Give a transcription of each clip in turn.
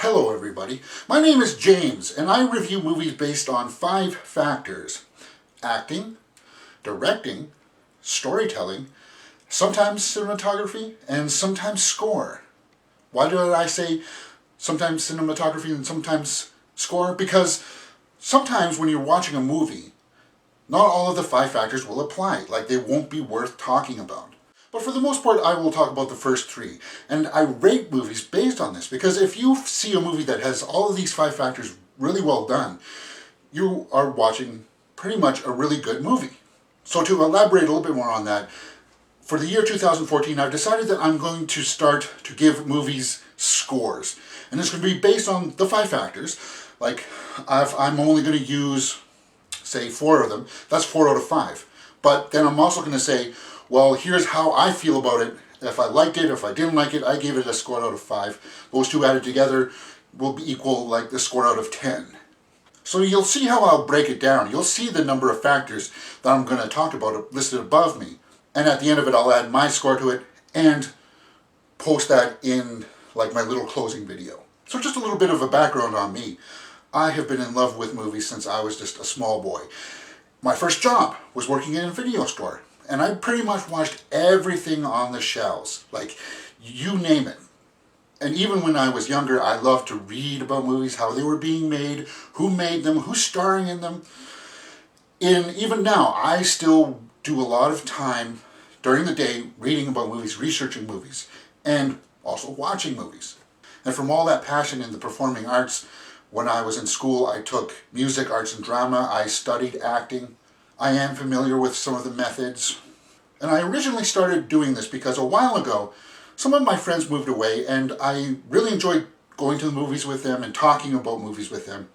Hello everybody, my name is James and I review movies based on 5 factors: acting, directing, storytelling, sometimes cinematography, and sometimes score. Why did I say sometimes cinematography and sometimes score? Because sometimes when you're watching a movie, not all of the 5 factors will apply, like they won't be worth talking about. But for the most part, I will talk about the first 3. And I rate movies based on this, because if you see a movie that has all of these 5 factors really well done, you are watching pretty much a really good movie. So to elaborate a little bit more on that, for the year 2014, I've decided that I'm going to start to give movies scores. And it's going to be based on the 5 factors. Like, I'm only going to use, say, 4 of them. That's 4 out of 5. But then I'm also going to say, well, here's how I feel about it. If I liked it, if I didn't like it, I gave it a score out of 5. Those two added together will be equal like the score out of 10. So you'll see how I'll break it down. You'll see the number of factors that I'm going to talk about listed above me. And at the end of it, I'll add my score to it and post that in like my little closing video. So just a little bit of a background on me. I have been in love with movies since I was just a small boy. My first job was working in a video store. And I pretty much watched everything on the shelves, like you name it. And even when I was younger, I loved to read about movies, how they were being made, who made them, who's starring in them. And even now, I still do a lot of time during the day reading about movies, researching movies, and also watching movies. And from all that passion in the performing arts, when I was in school, I took music, arts, and drama. I studied acting. I am familiar with some of the methods. And I originally started doing this because a while ago, some of my friends moved away and I really enjoyed going to the movies with them and talking about movies with them.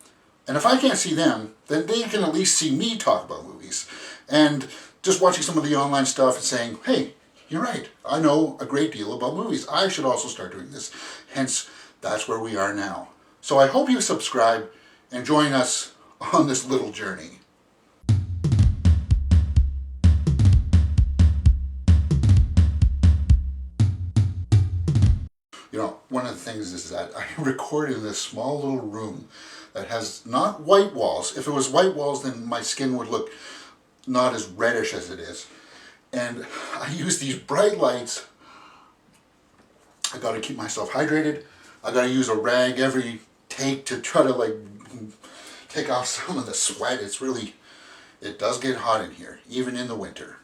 And if I can't see them, then they can at least see me talk about movies. And just watching some of the online stuff and saying, hey, you're right, I know a great deal about movies. I should also start doing this. Hence, that's where we are now. So I hope you subscribe and join us on this little journey. You know, one of the things is that I record in this small little room that has not white walls. If it was white walls, then my skin would look not as reddish as it is. And I use these bright lights. I gotta keep myself hydrated. I gotta use a rag every take to try to like take off some of the sweat. It does get hot in here, even in the winter.